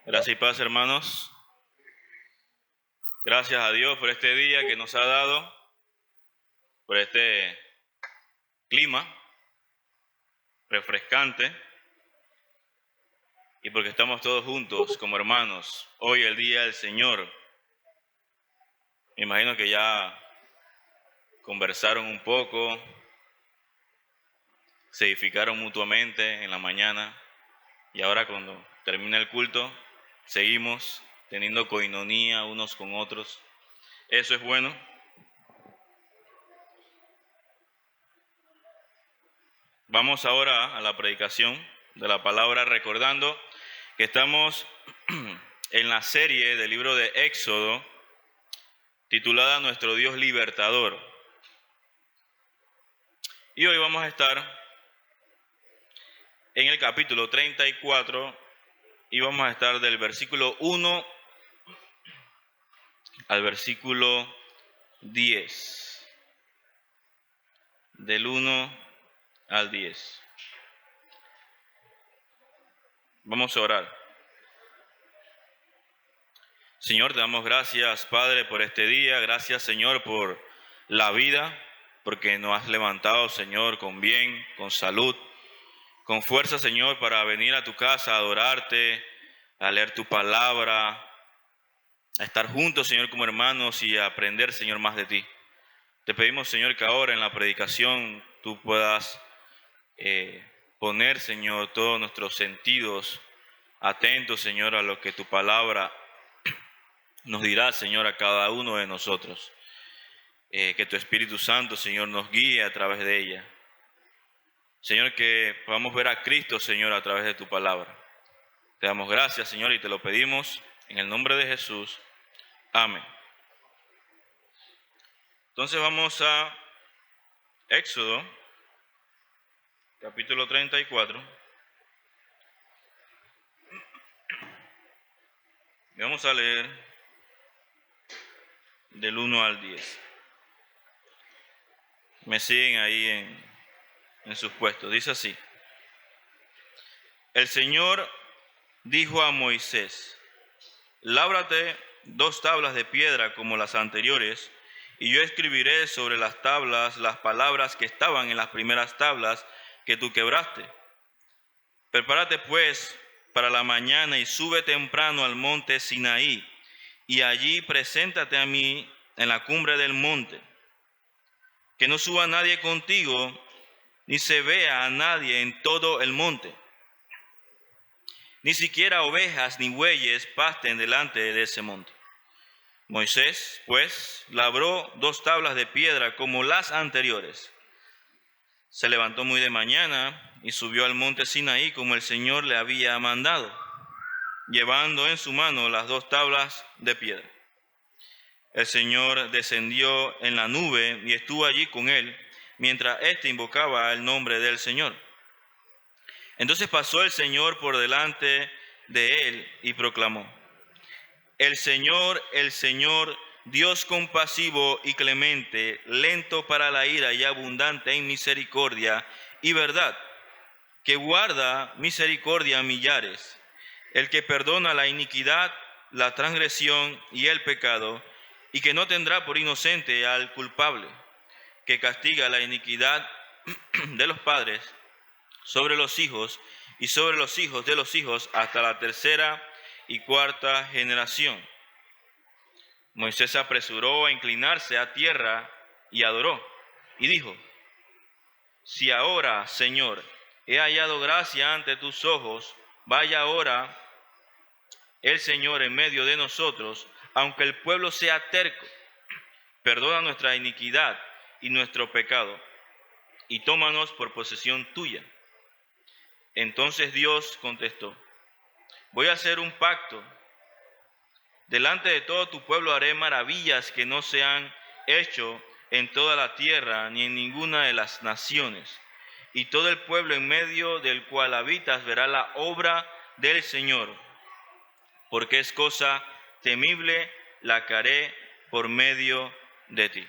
Gracias y paz, hermanos. Gracias a Dios por este día que nos ha dado, por este clima refrescante y porque estamos todos juntos como hermanos. Hoy el día del Señor. Me imagino que ya conversaron un poco, se edificaron mutuamente en la mañana y ahora cuando termina el culto seguimos teniendo coinonía unos con otros. Eso es bueno. Vamos ahora a la predicación de la palabra, recordando que estamos en la serie del libro de Éxodo, titulada Nuestro Dios Libertador. Y hoy vamos a estar en el capítulo 34 y vamos a estar del versículo 1 al versículo 10. Del 1 al 10. Vamos a orar. Señor, te damos gracias, Padre, por este día. Gracias, Señor, por la vida, porque nos has levantado, Señor, con bien, con salud, con fuerza, Señor, para venir a tu casa a adorarte, a leer tu palabra, a estar juntos, Señor, como hermanos y a aprender, Señor, más de ti. Te pedimos, Señor, que ahora en la predicación tú puedas poner, Señor, todos nuestros sentidos atentos, Señor, a lo que tu palabra nos dirá, Señor, a cada uno de nosotros. Que tu Espíritu Santo, Señor, nos guíe a través de ella. Señor, que podamos ver a Cristo, Señor, a través de tu palabra. Te damos gracias, Señor, y te lo pedimos en el nombre de Jesús. Amén. Entonces vamos a Éxodo, capítulo 34. Y vamos a leer del 1 al 10. Me siguen ahí en sus puestos. Dice así: El Señor dijo a Moisés: Lábrate 2 tablas de piedra como las anteriores, y yo escribiré sobre las tablas las palabras que estaban en las primeras tablas que tú quebraste. Prepárate pues para la mañana y sube temprano al monte Sinaí, y allí preséntate a mí en la cumbre del monte. Que no suba nadie contigo, ni se vea a nadie en todo el monte. Ni siquiera ovejas ni bueyes pasten delante de ese monte. Moisés, pues, labró 2 tablas de piedra como las anteriores. Se levantó muy de mañana y subió al monte Sinaí como el Señor le había mandado, llevando en su mano las 2 tablas de piedra. El Señor descendió en la nube y estuvo allí con él, mientras éste invocaba el nombre del Señor. Entonces pasó el Señor por delante de él y proclamó: el Señor, Dios compasivo y clemente, lento para la ira y abundante en misericordia y verdad, que guarda misericordia a millares, el que perdona la iniquidad, la transgresión y el pecado, y que no tendrá por inocente al culpable, que castiga la iniquidad de los padres sobre los hijos y sobre los hijos de los hijos hasta la 3ª y 4ª generación. Moisés se apresuró a inclinarse a tierra y adoró, y dijo: si ahora, Señor, he hallado gracia ante tus ojos, vaya ahora el Señor en medio de nosotros, aunque el pueblo sea terco. Perdona nuestra iniquidad y nuestro pecado, y tómanos por posesión tuya. Entonces Dios contestó: voy a hacer un pacto. Delante de todo tu pueblo haré maravillas que no se han hecho en toda la tierra ni en ninguna de las naciones. Y todo el pueblo en medio del cual habitas verá la obra del Señor, porque es cosa temible la que haré por medio de ti.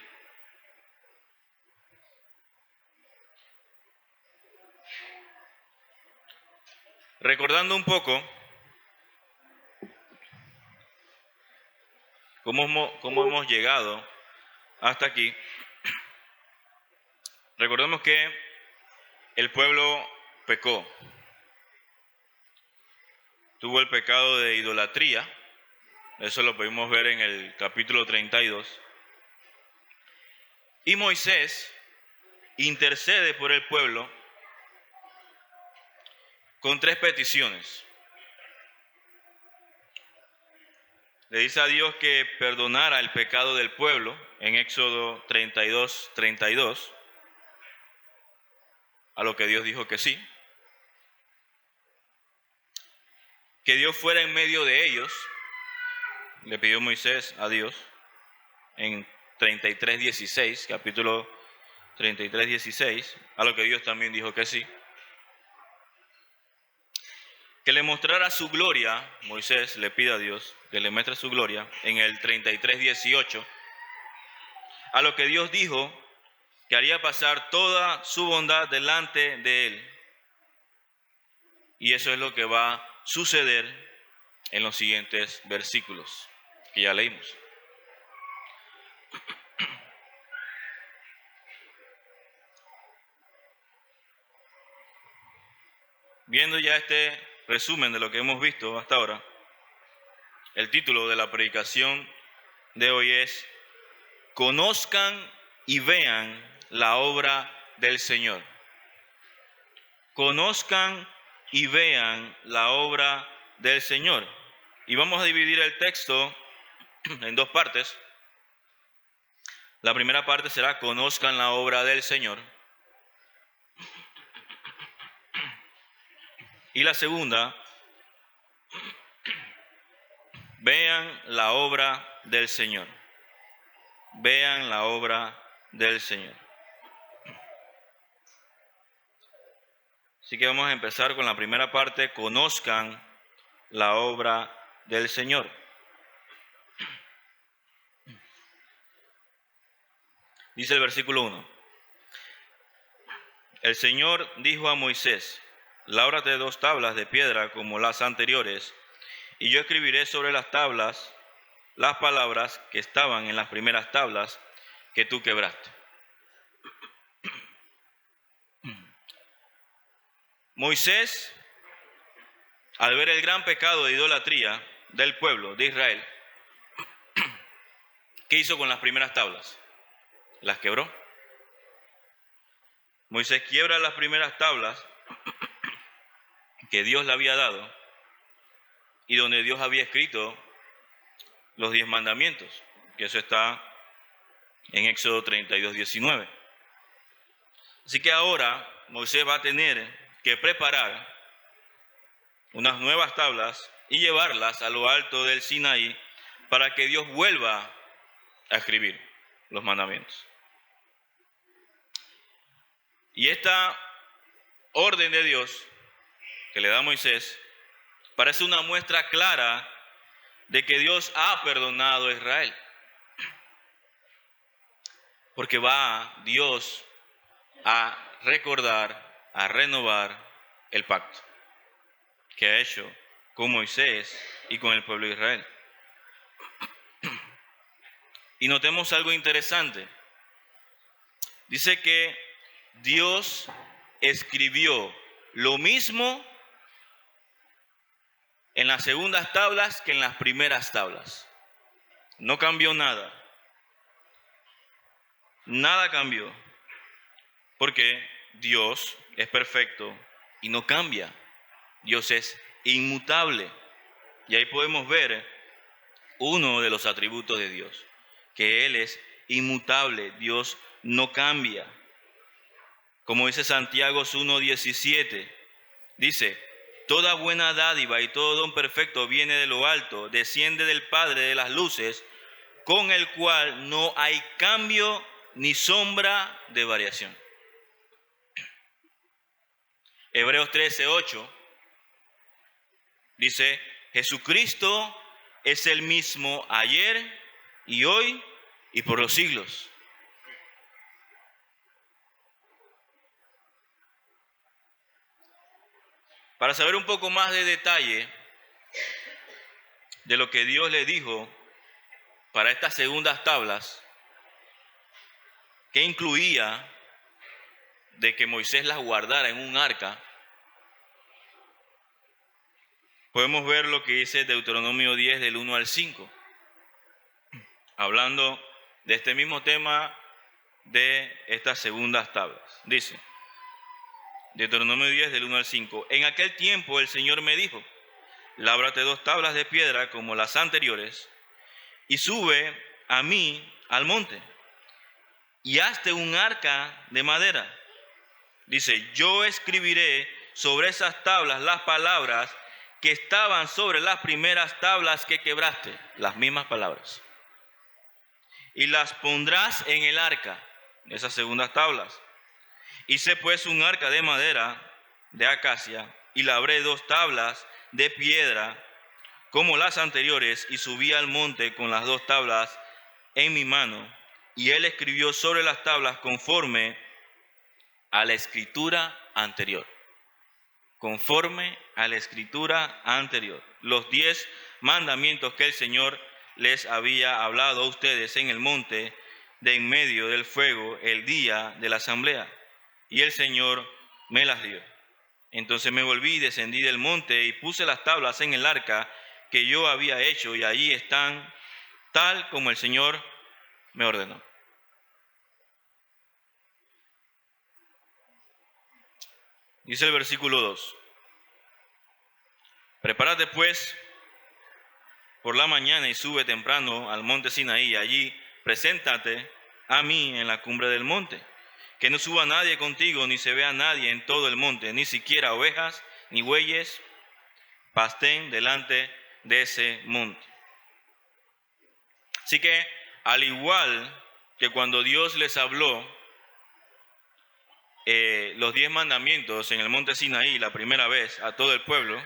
Recordando un poco cómo hemos llegado hasta aquí. Recordemos que el pueblo pecó. Tuvo el pecado de idolatría. Eso lo podemos ver en el capítulo 32. Y Moisés intercede por el pueblo con 3 peticiones. Le dice a Dios que perdonara el pecado del pueblo en Éxodo 32, a lo que Dios dijo que sí. Que Dios fuera en medio de ellos, le pidió Moisés a Dios en 33:16, capítulo 33:16, a lo que Dios también dijo que sí. Que le mostrara su gloria, Moisés le pide a Dios que le muestre su gloria en el 33:18, a lo que Dios dijo que haría pasar toda su bondad delante de él. Y eso es lo que va a suceder en los siguientes versículos que ya leímos. Viendo ya este resumen de lo que hemos visto hasta ahora, el título de la predicación de hoy es Conozcan y vean la obra del Señor. Conozcan y vean la obra del Señor. Y vamos a dividir el texto en 2 partes. La primera parte será conozcan la obra del Señor. Y la segunda, vean la obra del Señor. Vean la obra del Señor. Así que vamos a empezar con la primera parte, conozcan la obra del Señor. Dice el versículo 1. El Señor dijo a Moisés, lábrate 2 tablas de piedra como las anteriores, y yo escribiré sobre las tablas las palabras que estaban en las primeras tablas que tú quebraste. Moisés, al ver el gran pecado de idolatría del pueblo de Israel, ¿qué hizo con las primeras tablas? Las quebró. Moisés quiebra las primeras tablas que Dios le había dado y donde Dios había escrito los 10 mandamientos, que eso está en Éxodo 32:19. Así que ahora Moisés va a tener que preparar unas nuevas tablas y llevarlas a lo alto del Sinaí para que Dios vuelva a escribir los mandamientos. Y esta orden de Dios que le da a Moisés parece una muestra clara de que Dios ha perdonado a Israel. Porque va Dios a recordar, a renovar el pacto que ha hecho con Moisés y con el pueblo de Israel. Y notemos algo interesante. Dice que Dios escribió lo mismo en las segundas tablas que en las primeras tablas. No cambió nada. Nada cambió. Porque Dios es perfecto y no cambia. Dios es inmutable. Y ahí podemos ver uno de los atributos de Dios, que Él es inmutable. Dios no cambia. Como dice Santiago 1:17, dice, toda buena dádiva y todo don perfecto viene de lo alto, desciende del Padre de las luces, con el cual no hay cambio ni sombra de variación. Hebreos 13:8 dice, Jesucristo es el mismo ayer y hoy y por los siglos. Para saber un poco más de detalle de lo que Dios le dijo para estas segundas tablas, que incluía de que Moisés las guardara en un arca, podemos ver lo que dice Deuteronomio 10 del 1 al 5, hablando de este mismo tema de estas segundas tablas. Dice, Deuteronomio 10 del 1 al 5, en aquel tiempo el Señor me dijo, lábrate 2 tablas de piedra como las anteriores y sube a mí al monte y hazte un arca de madera. Dice, yo escribiré sobre esas tablas las palabras que estaban sobre las primeras tablas que quebraste, las mismas palabras. Y las pondrás en el arca, esas segundas tablas. Hice pues un arca de madera de acacia y labré 2 tablas de piedra como las anteriores y subí al monte con las 2 tablas en mi mano. Y él escribió sobre las tablas conforme a la escritura anterior. Conforme a la escritura anterior. Los 10 mandamientos que el Señor les había hablado a ustedes en el monte de en medio del fuego el día de la asamblea. Y el Señor me las dio. Entonces me volví y descendí del monte y puse las tablas en el arca que yo había hecho y allí están tal como el Señor me ordenó. Dice el versículo 2. Prepárate pues por la mañana y sube temprano al monte Sinaí. Allí preséntate a mí en la cumbre del monte. Que no suba nadie contigo, ni se vea nadie en todo el monte, ni siquiera ovejas, ni bueyes, pasten delante de ese monte. Así que, al igual que cuando Dios les habló los 10 mandamientos en el monte Sinaí la primera vez a todo el pueblo,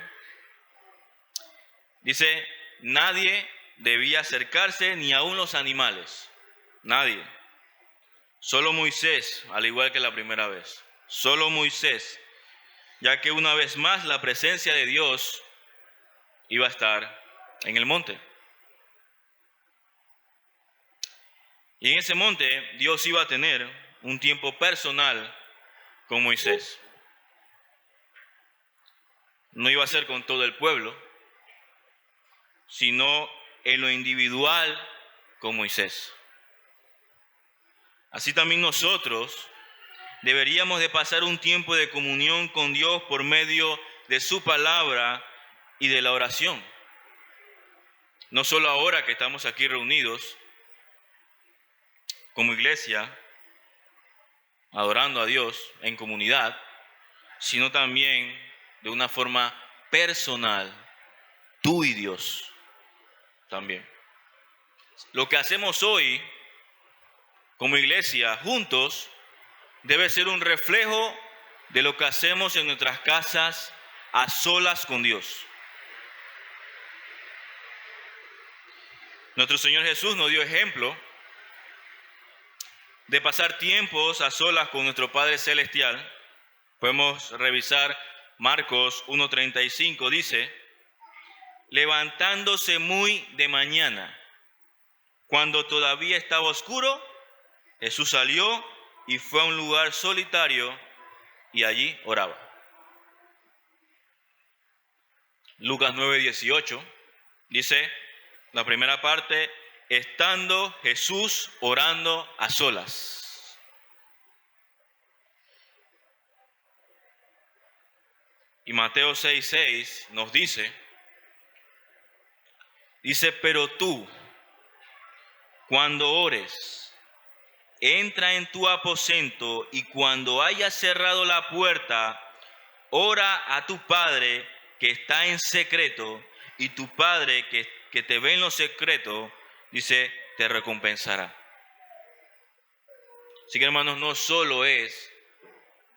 dice, nadie debía acercarse ni aun los animales, nadie. Solo Moisés, al igual que la primera vez, solo Moisés, ya que una vez más la presencia de Dios iba a estar en el monte. Y en ese monte Dios iba a tener un tiempo personal con Moisés. No iba a ser con todo el pueblo, sino en lo individual con Moisés. Así también nosotros deberíamos de pasar un tiempo de comunión con Dios por medio de su palabra y de la oración. No solo ahora que estamos aquí reunidos como iglesia, adorando a Dios en comunidad, sino también de una forma personal, tú y Dios también. Lo que hacemos hoy como iglesia juntos debe ser un reflejo de lo que hacemos en nuestras casas a solas con Dios. Nuestro Señor Jesús nos dio ejemplo de pasar tiempos a solas con nuestro Padre Celestial. Podemos revisar Marcos 1:35, dice, levantándose muy de mañana, cuando todavía estaba oscuro, Jesús salió y fue a un lugar solitario y allí oraba. Lucas 9:18 dice, la primera parte, estando Jesús orando a solas. Y Mateo 6:6 nos dice, pero tú, cuando ores, entra en tu aposento y cuando hayas cerrado la puerta, ora a tu Padre que está en secreto, y tu Padre que te ve en lo secreto, dice, te recompensará. Así que, hermanos, no solo es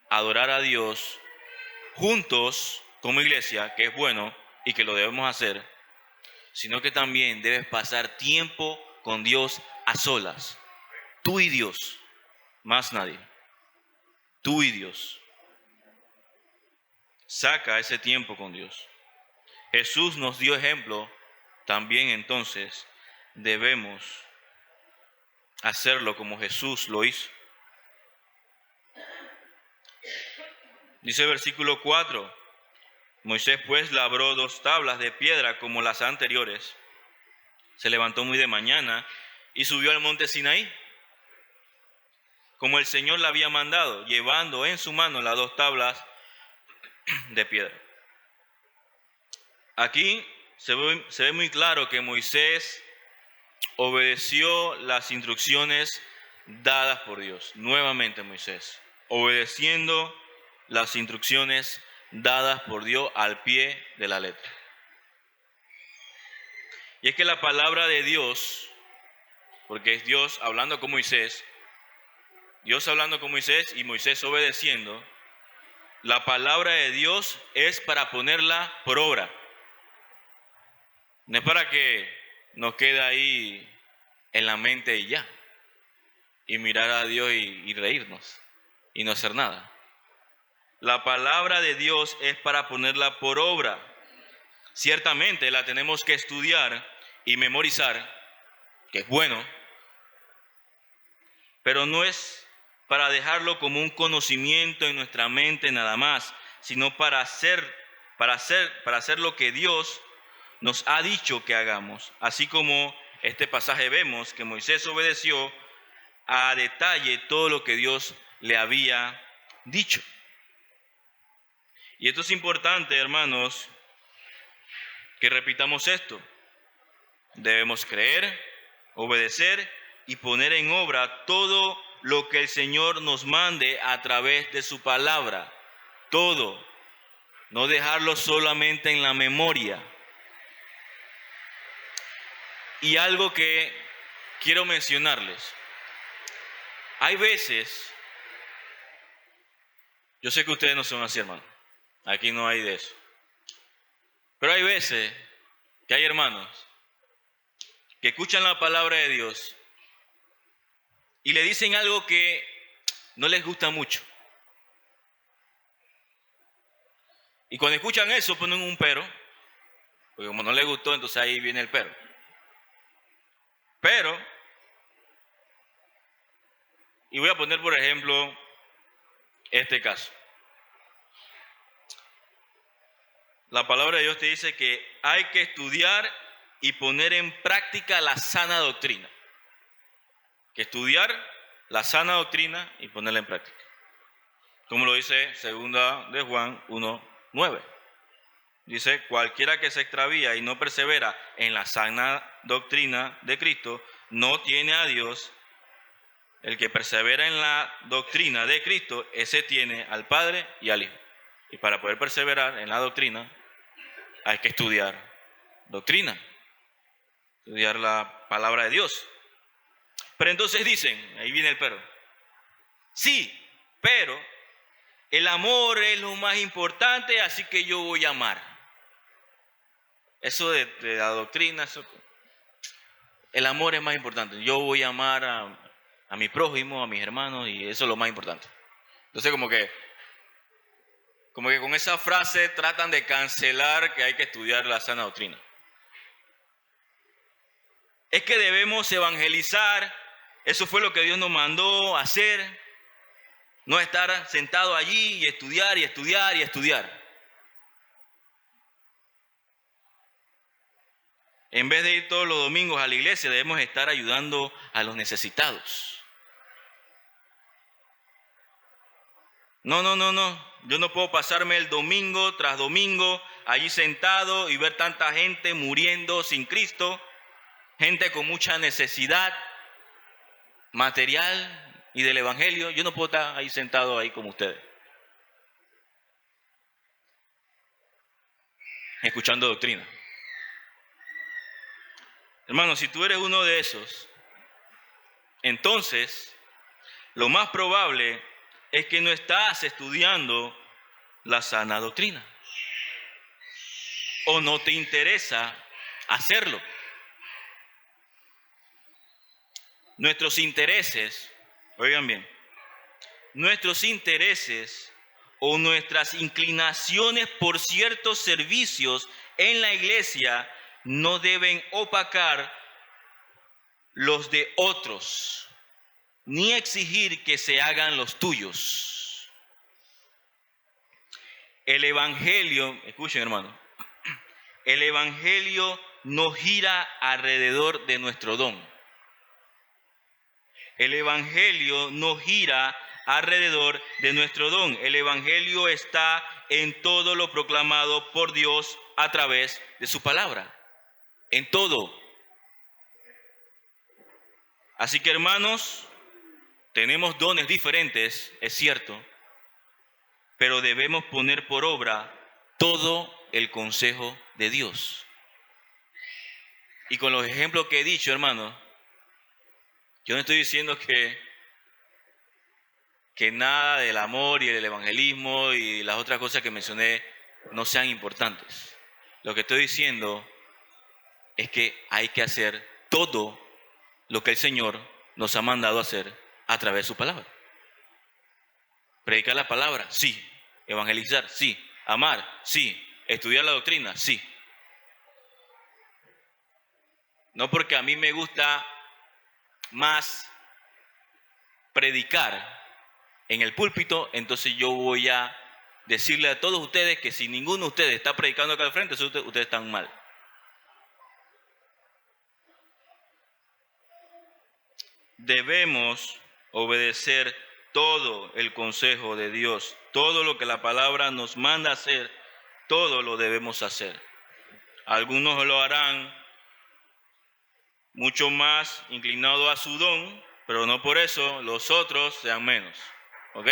adorar a Dios juntos como iglesia, que es bueno y que lo debemos hacer, sino que también debes pasar tiempo con Dios a solas. Tú y Dios, más nadie. Tú y Dios. Saca ese tiempo con Dios. Jesús nos dio ejemplo también entonces debemos hacerlo como Jesús lo hizo. Dice el versículo 4, Moisés pues labró 2 tablas de piedra como las anteriores. Se levantó muy de mañana y subió al monte Sinaí, como el Señor le había mandado, llevando en su mano las 2 tablas de piedra. Aquí se ve muy claro que Moisés obedeció las instrucciones dadas por Dios. Nuevamente Moisés, obedeciendo las instrucciones dadas por Dios al pie de la letra. Y es que la palabra de Dios, porque es Dios hablando con Moisés, y Moisés obedeciendo, la palabra de Dios es para ponerla por obra. No es para que nos quede ahí en la mente y ya, y mirar a Dios y reírnos y no hacer nada. La palabra de Dios es para ponerla por obra. Ciertamente la tenemos que estudiar y memorizar, que es bueno, pero no es para dejarlo como un conocimiento en nuestra mente nada más, sino para hacer lo que Dios nos ha dicho que hagamos. Así como este pasaje vemos que Moisés obedeció a detalle todo lo que Dios le había dicho. Y esto es importante, hermanos, que repitamos esto. Debemos creer, obedecer y poner en obra todo lo que el Señor nos mande a través de su palabra. Todo. No dejarlo solamente en la memoria. Y algo que quiero mencionarles. Hay veces, yo sé que ustedes no son así, hermano. Aquí no hay de eso. Pero hay veces que hay hermanos que escuchan la palabra de Dios y le dicen algo que no les gusta mucho. Y cuando escuchan eso ponen un pero, porque como no les gustó, entonces ahí viene el pero. Pero, y voy a poner por ejemplo este caso. La palabra de Dios te dice que hay que estudiar y poner en práctica la sana doctrina. Que estudiar la sana doctrina y ponerla en práctica. Como lo dice 2 de Juan 1:9. Dice, cualquiera que se extravía y no persevera en la sana doctrina de Cristo, no tiene a Dios. El que persevera en la doctrina de Cristo, ese tiene al Padre y al Hijo. Y para poder perseverar en la doctrina, hay que estudiar doctrina. Estudiar la palabra de Dios. Pero entonces dicen, ahí viene el pero. Sí, pero el amor es lo más importante, así que yo voy a amar. Eso de la doctrina, el amor es más importante. Yo voy a amar a mi prójimo, a mis hermanos, y eso es lo más importante. Entonces como que con esa frase tratan de cancelar que hay que estudiar la sana doctrina. Es que debemos evangelizar, eso fue lo que Dios nos mandó a hacer, no estar sentado allí y estudiar y estudiar y estudiar. En vez de ir todos los domingos a la iglesia, debemos estar ayudando a los necesitados. No. Yo no puedo pasarme el domingo tras domingo allí sentado y ver tanta gente muriendo sin Cristo, gente con mucha necesidad material y del evangelio. Yo no puedo estar ahí sentado ahí como ustedes, escuchando doctrina. Hermano, si tú eres uno de esos, entonces lo más probable es que no estás estudiando la sana doctrina o no te interesa hacerlo. Nuestros intereses, oigan bien, nuestros intereses o nuestras inclinaciones por ciertos servicios en la iglesia no deben opacar los de otros, ni exigir que se hagan los tuyos. El Evangelio, escuchen hermano, el Evangelio no gira alrededor de nuestro don. El Evangelio no gira alrededor de nuestro don. El Evangelio está en todo lo proclamado por Dios a través de su palabra. En todo. Así que hermanos, tenemos dones diferentes, es cierto, pero debemos poner por obra todo el consejo de Dios. Y con los ejemplos que he dicho, hermanos, yo no estoy diciendo que nada del amor y el evangelismo y las otras cosas que mencioné no sean importantes. Lo que estoy diciendo es que hay que hacer todo lo que el Señor nos ha mandado hacer a través de su palabra. Predicar la palabra, sí. Evangelizar, sí. Amar, sí. Estudiar la doctrina, sí. No porque a mí me gusta más predicar en el púlpito, entonces yo voy a decirle a todos ustedes que si ninguno de ustedes está predicando acá al frente, ustedes están mal. Debemos obedecer todo el consejo de Dios, todo lo que la palabra nos manda hacer, todo lo debemos hacer. Algunos lo harán mucho más inclinado a su don, pero no por eso los otros sean menos. ¿Ok?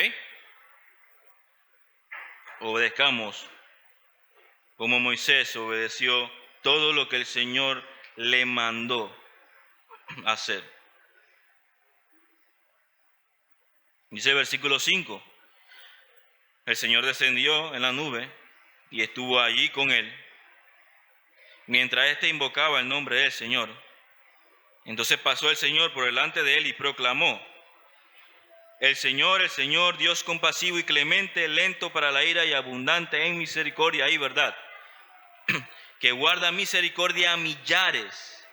Obedezcamos como Moisés obedeció todo lo que el Señor le mandó hacer. Dice el versículo 5, el Señor descendió en la nube y estuvo allí con él, mientras éste invocaba el nombre del Señor. Entonces pasó el Señor por delante de él y proclamó: el Señor, Dios compasivo y clemente, lento para la ira y abundante en misericordia y verdad, que guarda misericordia a millares,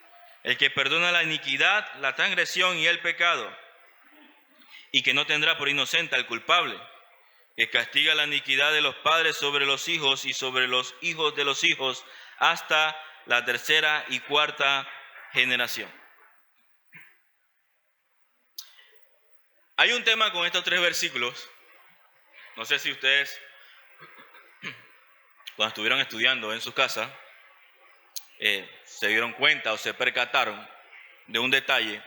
el que perdona la iniquidad, la transgresión y el pecado, y que no tendrá por inocente al culpable, que castiga la iniquidad de los padres sobre los hijos y sobre los hijos de los hijos hasta la tercera y cuarta generación. Hay un tema con estos 3 versículos. No sé si ustedes, cuando estuvieron estudiando en su casa, se dieron cuenta o se percataron de un detalle,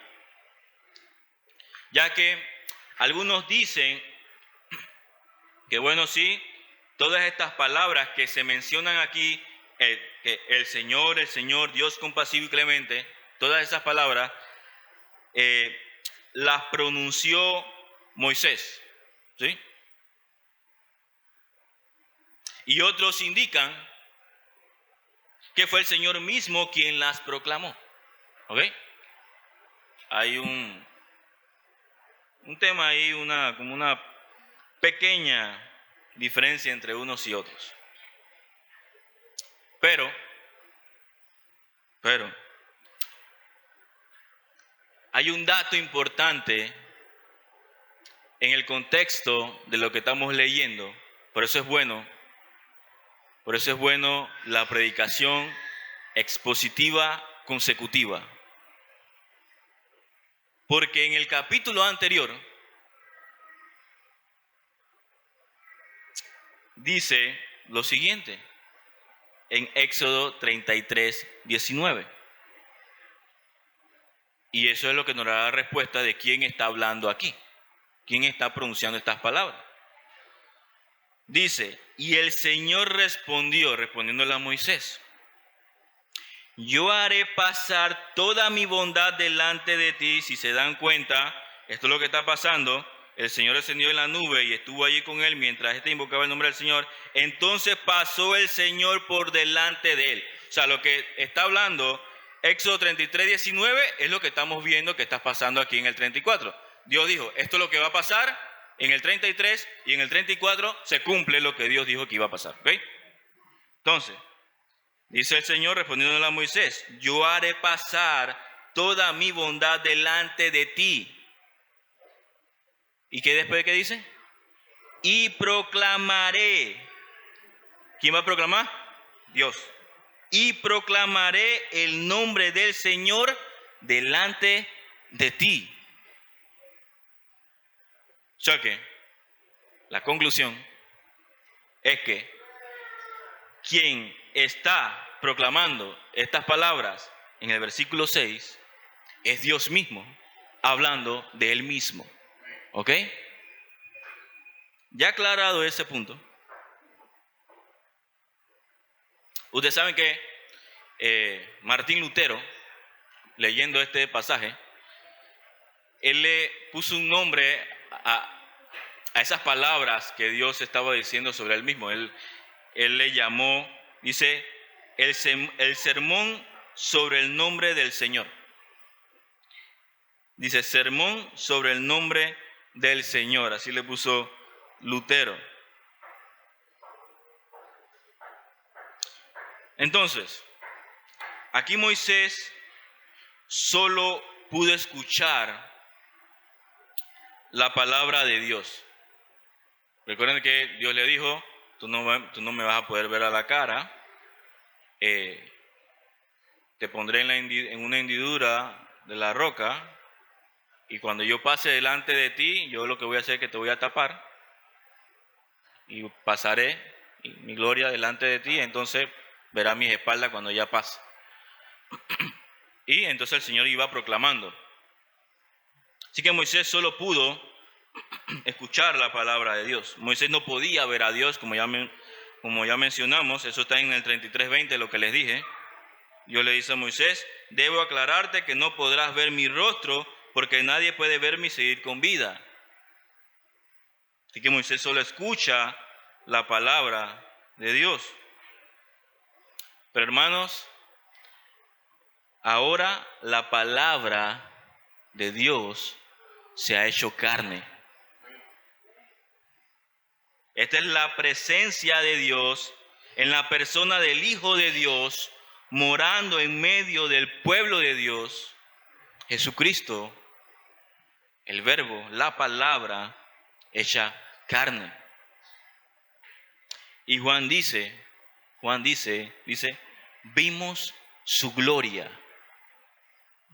ya que algunos dicen que bueno, sí, todas estas palabras que se mencionan aquí, que el Señor, Dios compasivo y clemente, todas esas palabras las pronunció Moisés, ¿sí? Y otros indican que fue el Señor mismo quien las proclamó. ¿Ok? Hay un tema ahí, como una pequeña diferencia entre unos y otros. Pero, hay un dato importante en el contexto de lo que estamos leyendo. Por eso es bueno la predicación expositiva consecutiva. Porque en el capítulo anterior dice lo siguiente, en Éxodo 33, 19. Y eso es lo que nos da la respuesta de quién está hablando aquí, quién está pronunciando estas palabras. Dice, y el Señor respondiéndole a Moisés: yo haré pasar toda mi bondad delante de ti. Si se dan cuenta, esto es lo que está pasando. El Señor descendió en la nube y estuvo allí con él mientras éste invocaba el nombre del Señor. Entonces pasó el Señor por delante de él. O sea, lo que está hablando Éxodo 33, 19 es lo que estamos viendo que está pasando aquí en el 34. Dios dijo, esto es lo que va a pasar en el 33 y en el 34 se cumple lo que Dios dijo que iba a pasar. ¿Okay? Entonces, dice el Señor respondiéndole a Moisés: yo haré pasar toda mi bondad delante de ti. ¿Y qué después qué dice? Y proclamaré. ¿Quién va a proclamar? Dios. Y proclamaré el nombre del Señor delante de ti. O sea que la conclusión es que quien está proclamando estas palabras en el versículo 6 es Dios mismo, hablando de Él mismo. ¿Ok? Ya aclarado ese punto, ustedes saben que Martín Lutero, leyendo este pasaje, él le puso un nombre a esas palabras que Dios estaba diciendo sobre él mismo. Él le llamó, dice, el sermón sobre el nombre del Señor. Dice, sermón sobre el nombre del Señor. Así le puso Lutero. Entonces, aquí Moisés solo pudo escuchar la palabra de Dios. Recuerden que Dios le dijo, tú no me vas a poder ver a la cara, te pondré en una hendidura de la roca, y cuando yo pase delante de ti, yo lo que voy a hacer es que te voy a tapar, y pasaré mi gloria delante de ti, entonces verás mis espaldas cuando ya pase. Y entonces el Señor iba proclamando. Así que Moisés solo pudo escuchar la palabra de Dios. Moisés no podía ver a Dios, como ya mencionamos. Eso está en el 33:20, lo que les dije. Dios le dice a Moisés, debo aclararte que no podrás ver mi rostro, porque nadie puede verme y seguir con vida. Así que Moisés solo escucha la palabra de Dios. Pero hermanos, ahora la palabra de Dios se ha hecho carne. Esta es la presencia de Dios en la persona del Hijo de Dios, morando en medio del pueblo de Dios, Jesucristo, el Verbo, la palabra hecha carne. Y Juan dice, vimos su gloria.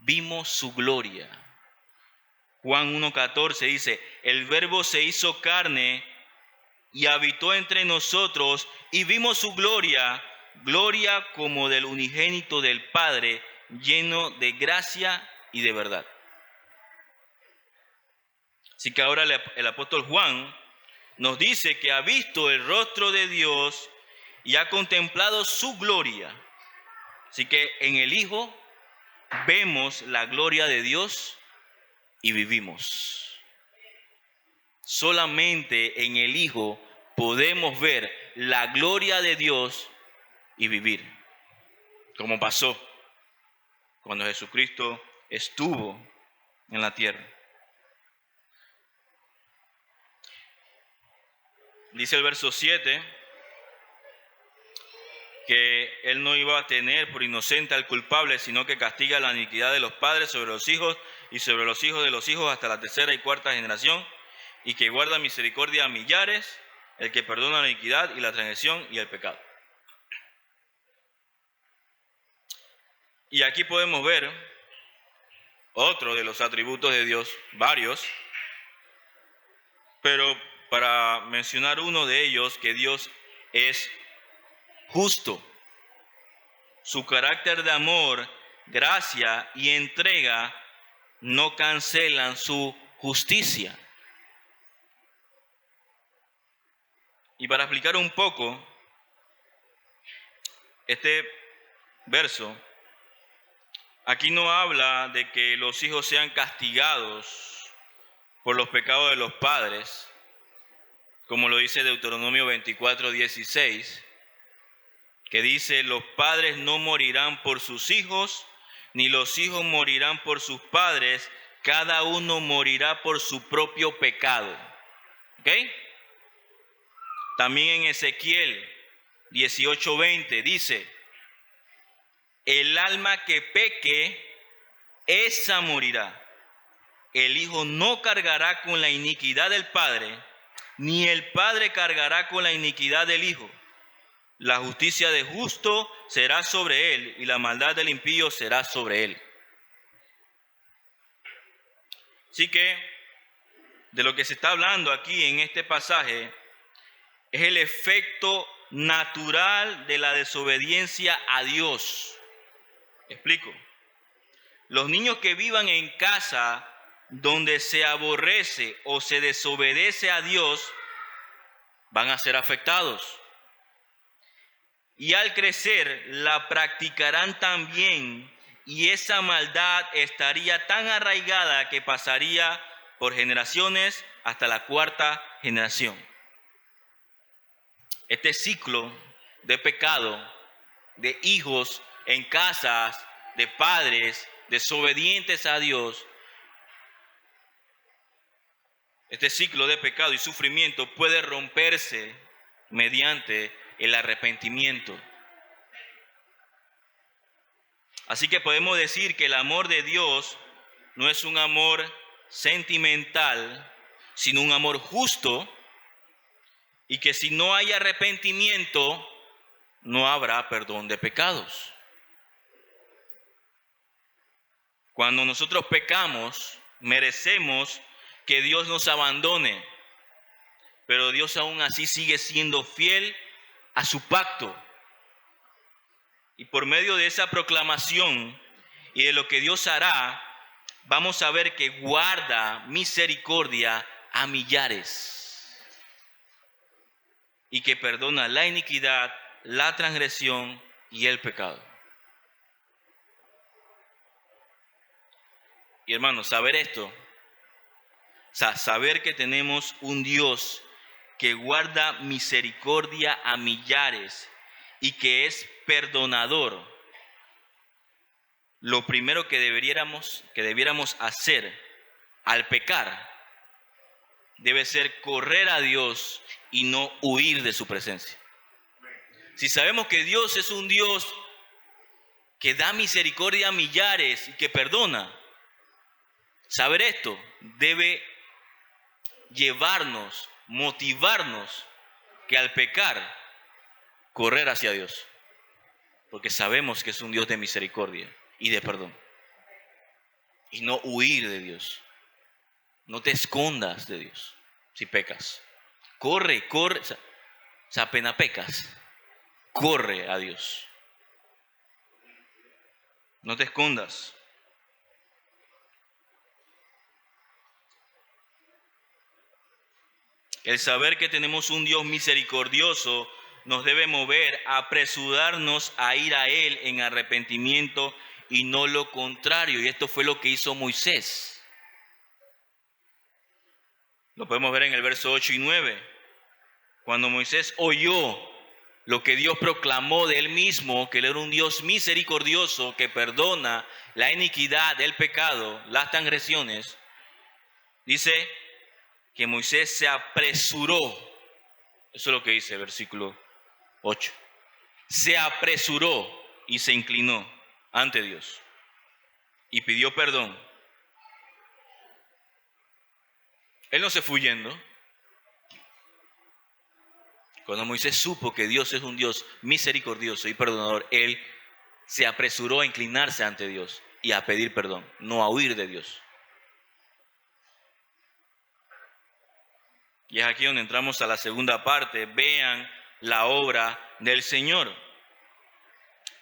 Vimos su gloria. Juan 1:14 dice, el Verbo se hizo carne y habitó entre nosotros, y vimos su gloria, gloria como del unigénito del Padre, lleno de gracia y de verdad. Así que ahora el apóstol Juan nos dice que ha visto el rostro de Dios y ha contemplado su gloria. Así que en el Hijo vemos la gloria de Dios y vivimos. Solamente en el Hijo podemos ver la gloria de Dios y vivir, como pasó cuando Jesucristo estuvo en la tierra. Dice el verso 7 que Él no iba a tener por inocente al culpable, sino que castiga la iniquidad de los padres sobre los hijos y sobre los hijos de los hijos hasta la tercera y cuarta generación, y que guarda misericordia a millares, el que perdona la iniquidad y la transgresión y el pecado. Y aquí podemos ver otro de los atributos de Dios, varios, pero para mencionar uno de ellos, que Dios es justo. Su carácter de amor, gracia y entrega no cancelan su justicia. Y para explicar un poco este verso, aquí no habla de que los hijos sean castigados por los pecados de los padres, como lo dice Deuteronomio 24:16, que dice, los padres no morirán por sus hijos, ni los hijos morirán por sus padres, cada uno morirá por su propio pecado. ¿Ok? También en Ezequiel 18:20 dice, el alma que peque, esa morirá. El Hijo no cargará con la iniquidad del Padre, ni el Padre cargará con la iniquidad del Hijo. La justicia del justo será sobre él, y la maldad del impío será sobre él. Así que, de lo que se está hablando aquí en este pasaje, es el efecto natural de la desobediencia a Dios. Explico. Los niños que vivan en casa donde se aborrece o se desobedece a Dios van a ser afectados. Y al crecer la practicarán también, y esa maldad estaría tan arraigada que pasaría por generaciones hasta la cuarta generación. Este ciclo de pecado, de hijos en casas, de padres desobedientes a Dios, este ciclo de pecado y sufrimiento puede romperse mediante el arrepentimiento. Así que podemos decir que el amor de Dios no es un amor sentimental, sino un amor justo, y que si no hay arrepentimiento, no habrá perdón de pecados. Cuando nosotros pecamos, merecemos que Dios nos abandone, pero Dios aún así sigue siendo fiel a su pacto. Y por medio de esa proclamación y de lo que Dios hará, vamos a ver que guarda misericordia a millares y que perdona la iniquidad, la transgresión y el pecado. Y hermanos, saber esto, saber que tenemos un Dios que guarda misericordia a millares y que es perdonador, lo primero que debiéramos hacer al pecar debe ser correr a Dios y no huir de su presencia. Si sabemos que Dios es un Dios que da misericordia a millares y que perdona, saber esto debe llevarnos, motivarnos que al pecar, correr hacia Dios, porque sabemos que es un Dios de misericordia y de perdón, y no huir de Dios. No te escondas de Dios si pecas. Corre, o sea, apenas pecas, corre a Dios. No te escondas. El saber que tenemos un Dios misericordioso nos debe mover a apresurarnos a ir a Él en arrepentimiento y no lo contrario. Y esto fue lo que hizo Moisés. Lo podemos ver en el verso 8 y 9. Cuando Moisés oyó lo que Dios proclamó de Él mismo, que Él era un Dios misericordioso que perdona la iniquidad, el pecado, las transgresiones, dice que Moisés se apresuró. Eso es lo que dice el versículo 8. Se apresuró y se inclinó ante Dios y pidió perdón. Él no se fue huyendo. Cuando Moisés supo que Dios es un Dios misericordioso y perdonador, él se apresuró a inclinarse ante Dios y a pedir perdón, no a huir de Dios. Y es aquí donde entramos a la segunda parte. Vean la obra del Señor.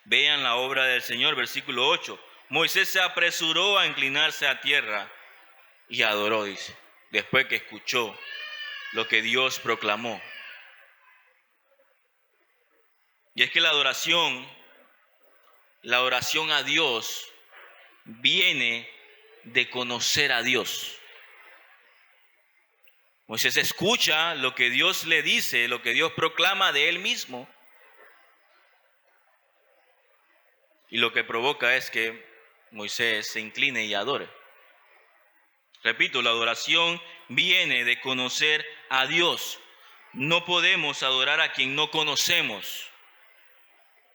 Vean la obra del Señor, versículo 8. Moisés se apresuró a inclinarse a tierra y adoró, dice, después que escuchó lo que Dios proclamó. Y es que la adoración a Dios viene de conocer a Dios. Moisés escucha lo que Dios le dice, lo que Dios proclama de él mismo. Y lo que provoca es que Moisés se incline y adore. Repito, la adoración viene de conocer a Dios. No podemos adorar a quien no conocemos.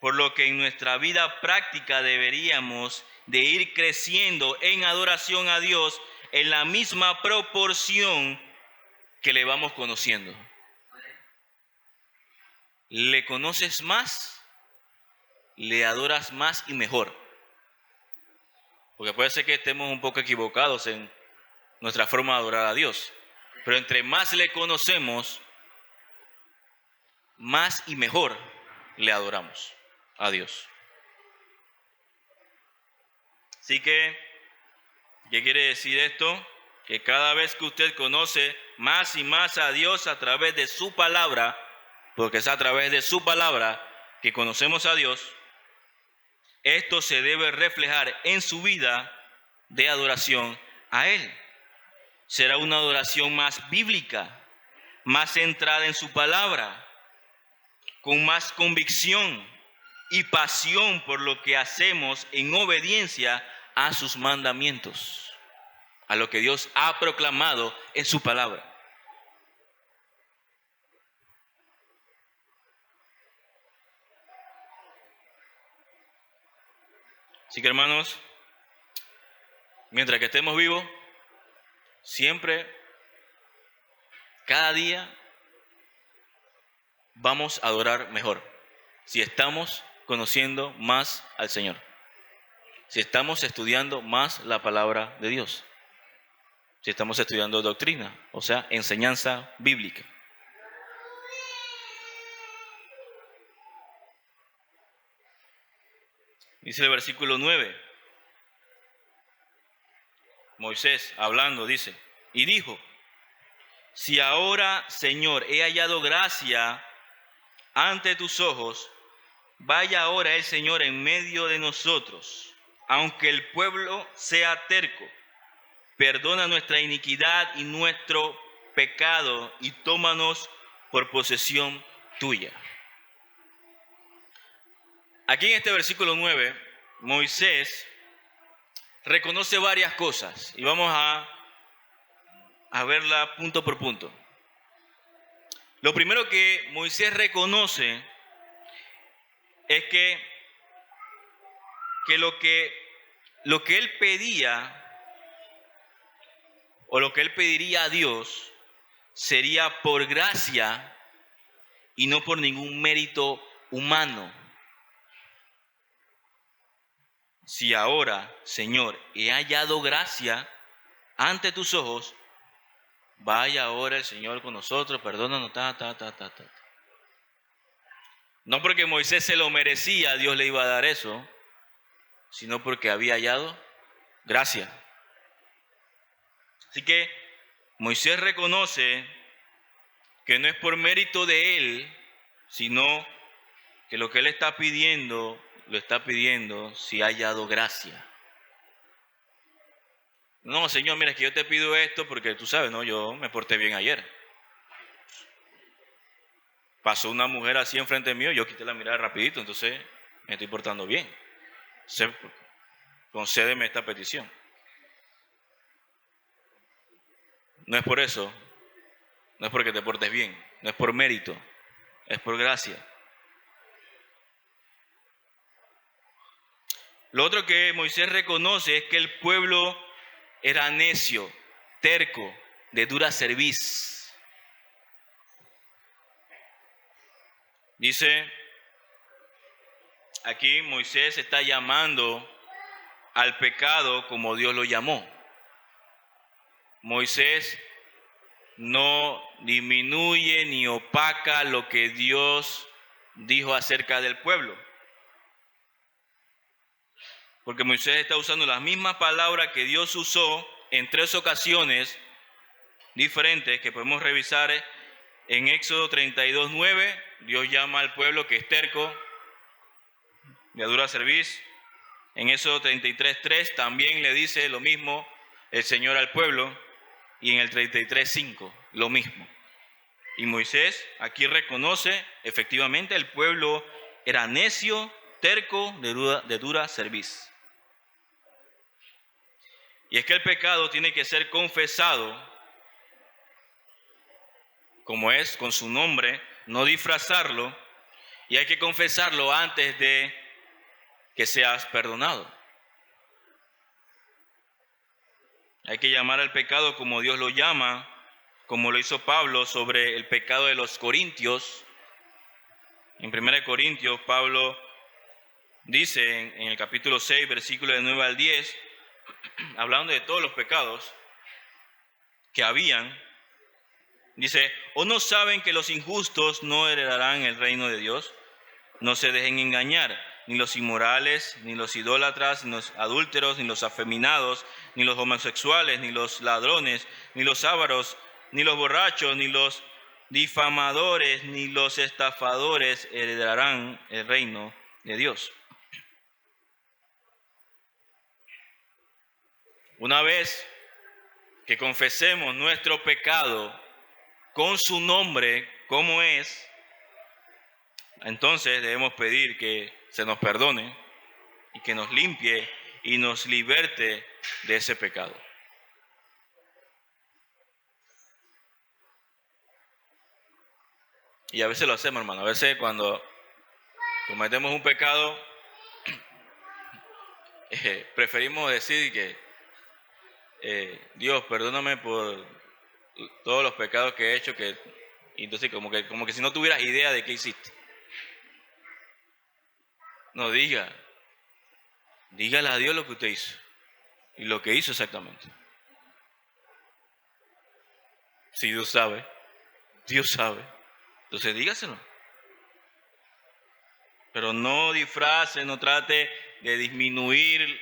Por lo que en nuestra vida práctica deberíamos de ir creciendo en adoración a Dios en la misma proporción que le vamos conociendo. Le conoces más, le adoras más y mejor. Porque puede ser que estemos un poco equivocados en nuestra forma de adorar a Dios. Pero entre más le conocemos, más y mejor le adoramos a Dios. Así que, ¿qué quiere decir esto? Que cada vez que usted conoce más y más a Dios a través de su palabra, porque es a través de su palabra que conocemos a Dios, esto se debe reflejar en su vida de adoración a Él. Será una adoración más bíblica, más centrada en su palabra, con más convicción y pasión por lo que hacemos en obediencia a sus mandamientos, a lo que Dios ha proclamado en su palabra. Así que, hermanos, mientras que estemos vivos, siempre, cada día, vamos a adorar mejor. Si estamos conociendo más al Señor. Si estamos estudiando más la palabra de Dios. Si estamos estudiando doctrina, o sea, enseñanza bíblica. Dice el versículo 9. Moisés hablando dice, y dijo, si ahora, Señor, he hallado gracia ante tus ojos, vaya ahora el Señor en medio de nosotros, aunque el pueblo sea terco, perdona nuestra iniquidad y nuestro pecado y tómanos por posesión tuya. Aquí en este versículo 9, Moisés reconoce varias cosas y vamos a verla punto por punto. Lo primero que Moisés reconoce es que lo que él pedía o lo que él pediría a Dios sería por gracia y no por ningún mérito humano. Si ahora, Señor, he hallado gracia ante tus ojos, vaya ahora el Señor con nosotros, perdónanos, No porque Moisés se lo merecía, Dios le iba a dar eso, sino porque había hallado gracia. Así que Moisés reconoce que no es por mérito de él, sino que lo que él está pidiendo, lo está pidiendo si ha hallado gracia. No, Señor, mira, es que yo te pido esto porque tú sabes, no, yo me porté bien ayer. Pasó una mujer así enfrente mío, yo quité la mirada rapidito, entonces me estoy portando bien. Concédeme esta petición. No es por eso, no es porque te portes bien, no es por mérito, es por gracia. Lo otro que Moisés reconoce es que el pueblo era necio, terco, de dura cerviz. Dice, aquí Moisés está llamando al pecado como Dios lo llamó. Moisés no disminuye ni opaca lo que Dios dijo acerca del pueblo. Porque Moisés está usando las mismas palabras que Dios usó en 3 ocasiones diferentes que podemos revisar en Éxodo 32:9. Dios llama al pueblo que es terco, de dura cerviz. En Éxodo 33:3 también le dice lo mismo el Señor al pueblo. Y en el 33:5 lo mismo. Y Moisés aquí reconoce efectivamente el pueblo era necio, terco, de dura cerviz. Y es que el pecado tiene que ser confesado como es, con su nombre, no disfrazarlo, y hay que confesarlo antes de que seas perdonado. Hay que llamar al pecado como Dios lo llama, como lo hizo Pablo sobre el pecado de los corintios. En 1 Corintios, Pablo dice en el capítulo 6, versículos de 9 al 10, hablando de todos los pecados que habían, dice: ¿o no saben que los injustos no heredarán el reino de Dios? No se dejen engañar, ni los inmorales, ni los idólatras, ni los adúlteros, ni los afeminados, ni los homosexuales, ni los ladrones, ni los ávaros, ni los borrachos, ni los difamadores, ni los estafadores heredarán el reino de Dios. Una vez que confesemos nuestro pecado con su nombre, como es, entonces debemos pedir que se nos perdone y que nos limpie y nos liberte de ese pecado. Y a veces lo hacemos, hermano. A veces cuando cometemos un pecado, preferimos decir que Dios, perdóname por todos los pecados que he hecho, y entonces como que si no tuvieras idea de qué hiciste. No, dígale a Dios lo que usted hizo y lo que hizo exactamente. Si Dios sabe, entonces dígaselo. Pero no disfrace, no trate de disminuir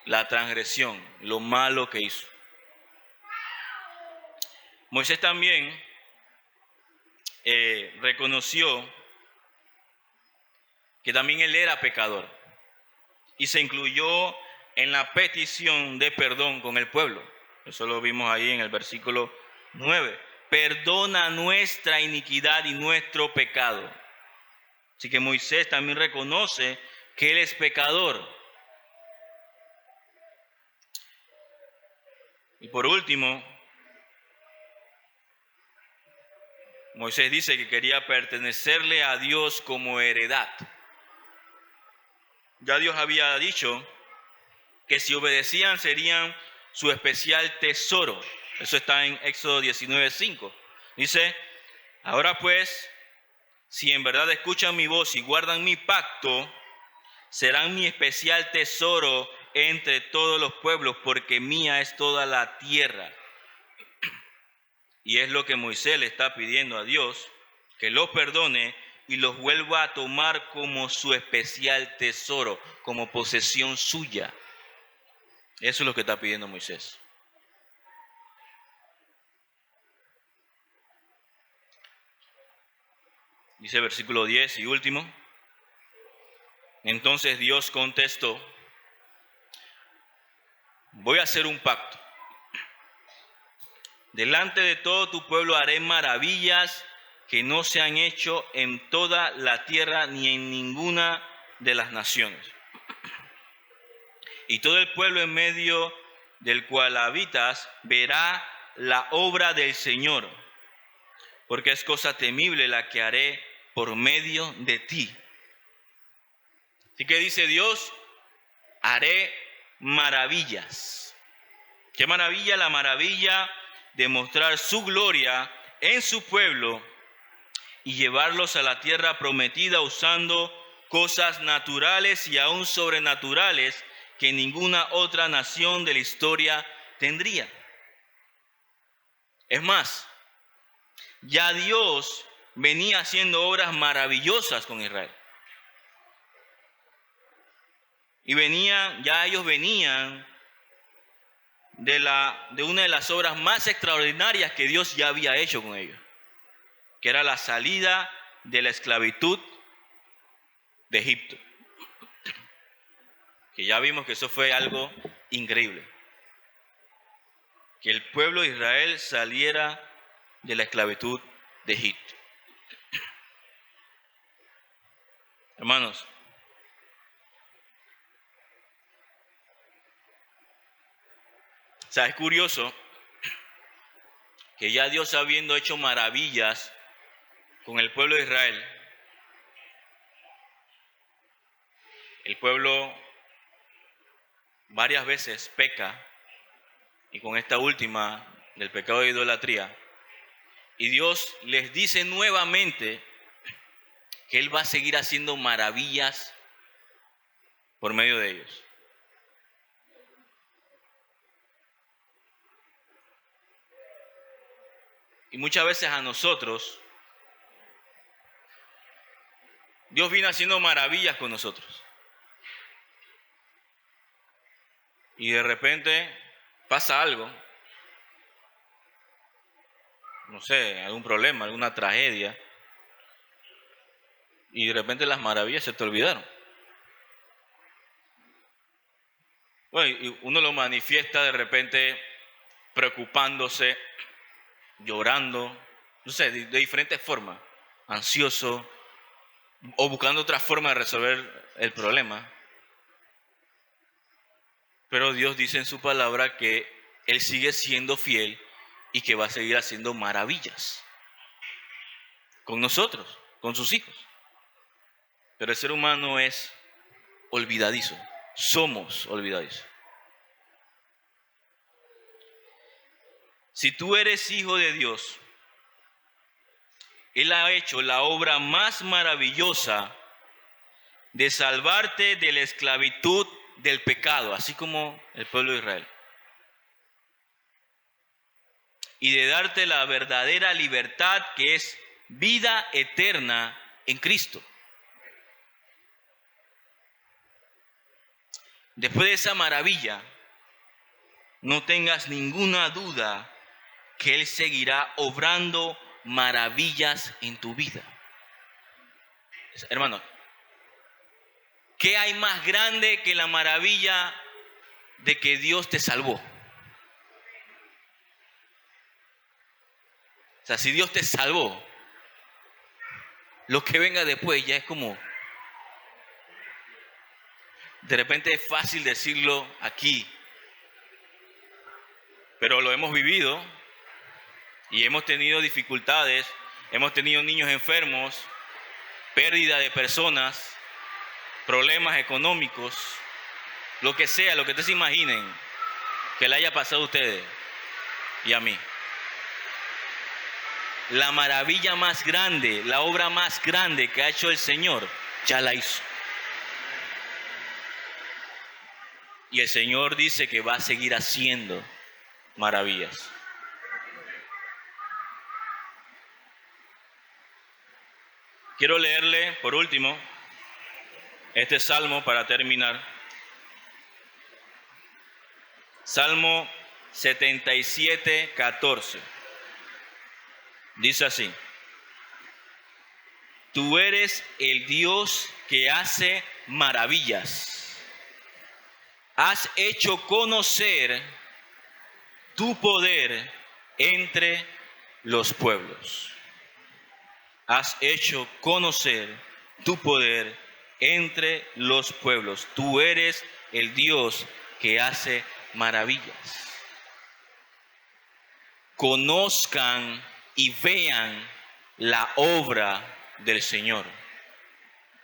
la transgresión, lo malo que hizo. Moisés también reconoció que también él era pecador y se incluyó en la petición de perdón con el pueblo. Eso lo vimos ahí en el versículo 9. Perdona nuestra iniquidad y nuestro pecado. Así que Moisés también reconoce que él es pecador. Y por último, Moisés dice que quería pertenecerle a Dios como heredad. Ya Dios había dicho que si obedecían serían su especial tesoro. Eso está en Éxodo 19:5. Dice: ahora pues, si en verdad escuchan mi voz y guardan mi pacto, serán mi especial tesoro entre todos los pueblos, porque mía es toda la tierra. Y es lo que Moisés le está pidiendo a Dios, que los perdone y los vuelva a tomar como su especial tesoro, como posesión suya. Eso es lo que está pidiendo Moisés. Dice versículo 10 y último: entonces Dios contestó: voy a hacer un pacto. Delante de todo tu pueblo haré maravillas que no se han hecho en toda la tierra ni en ninguna de las naciones. Y todo el pueblo en medio del cual habitas verá la obra del Señor, porque es cosa temible la que haré por medio de ti. Así que dice Dios: haré maravillas. ¿Qué maravilla? La maravilla de mostrar su gloria en su pueblo y llevarlos a la tierra prometida usando cosas naturales y aún sobrenaturales que ninguna otra nación de la historia tendría. Es más, ya Dios venía haciendo obras maravillosas con Israel. Y ellos venían de una de las obras más extraordinarias que Dios ya había hecho con ellos, que era la salida de la esclavitud de Egipto. Que ya vimos que eso fue algo increíble. Que el pueblo de Israel saliera de la esclavitud de Egipto. Hermanos, o sea, es curioso que ya Dios, habiendo hecho maravillas con el pueblo de Israel, el pueblo varias veces peca y con esta última del pecado de idolatría. Y Dios les dice nuevamente que Él va a seguir haciendo maravillas por medio de ellos. Y muchas veces a nosotros, Dios viene haciendo maravillas con nosotros. Y de repente pasa algo, no sé, algún problema, alguna tragedia, y de repente las maravillas se te olvidaron. Bueno, y uno lo manifiesta de repente preocupándose, llorando, no sé, de diferentes formas, ansioso, o buscando otra forma de resolver el problema. Pero Dios dice en su palabra que Él sigue siendo fiel y que va a seguir haciendo maravillas con nosotros, con sus hijos. Pero el ser humano es olvidadizo, somos olvidadizos. Si tú eres hijo de Dios, Él ha hecho la obra más maravillosa de salvarte de la esclavitud del pecado, así como el pueblo de Israel, y de darte la verdadera libertad que es vida eterna en Cristo. Después de esa maravilla, no tengas ninguna duda que Él seguirá obrando maravillas en tu vida. Hermano, ¿qué hay más grande que la maravilla de que Dios te salvó? O sea, si Dios te salvó, lo que venga después ya es como... De repente es fácil decirlo aquí, pero lo hemos vivido y hemos tenido dificultades, hemos tenido niños enfermos, pérdida de personas, problemas económicos, lo que sea, lo que ustedes se imaginen que le haya pasado a ustedes y a mí. La maravilla más grande, la obra más grande que ha hecho el Señor, ya la hizo. Y el Señor dice que va a seguir haciendo maravillas. Quiero leerle, por último, este salmo para terminar. Salmo 77, 14. Dice así: Tú eres el Dios que hace maravillas. Has hecho conocer tu poder entre los pueblos. Has hecho conocer tu poder entre los pueblos. Tú eres el Dios que hace maravillas. Conozcan y vean la obra del Señor.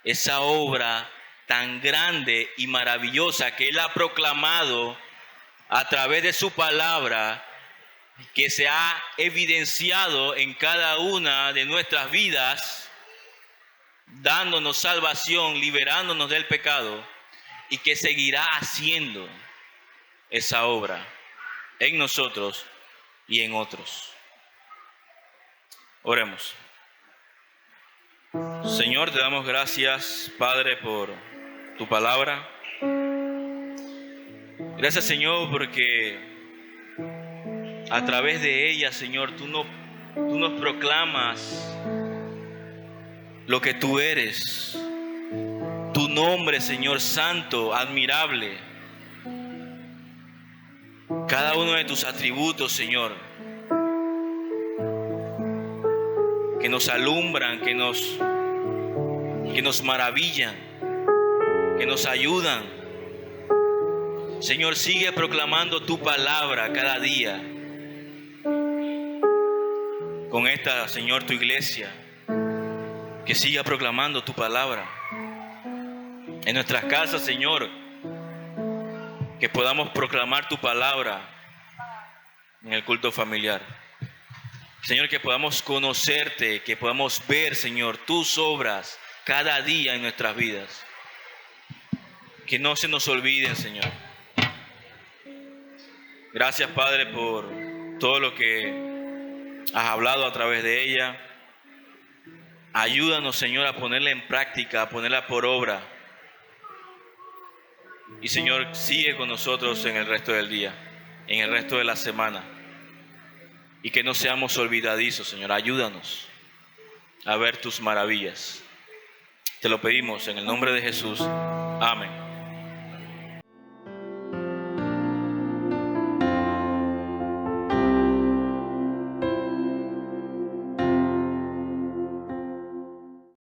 Esa obra tan grande y maravillosa que Él ha proclamado a través de su palabra, que se ha evidenciado en cada una de nuestras vidas, dándonos salvación, liberándonos del pecado, y que seguirá haciendo esa obra en nosotros y en otros. Oremos. Señor, te damos gracias, Padre, por tu palabra. Gracias, Señor, porque a través de ella, Señor, tú nos proclamas lo que tú eres. Tu nombre, Señor, santo, admirable. Cada uno de tus atributos, Señor, que nos alumbran, que nos maravillan, que nos ayudan. Señor, sigue proclamando tu palabra cada día. Con esta, Señor, tu iglesia, que siga proclamando tu palabra. En nuestras casas, Señor, que podamos proclamar tu palabra en el culto familiar. Señor, que podamos conocerte, que podamos ver, Señor, tus obras cada día en nuestras vidas. Que no se nos olviden, Señor. Gracias, Padre, por todo lo que has hablado a través de ella. Ayúdanos, Señor, a ponerla en práctica, a ponerla por obra. Y, Señor, sigue con nosotros en el resto del día, en el resto de la semana. Y que no seamos olvidadizos, Señor. Ayúdanos a ver tus maravillas. Te lo pedimos en el nombre de Jesús. Amén.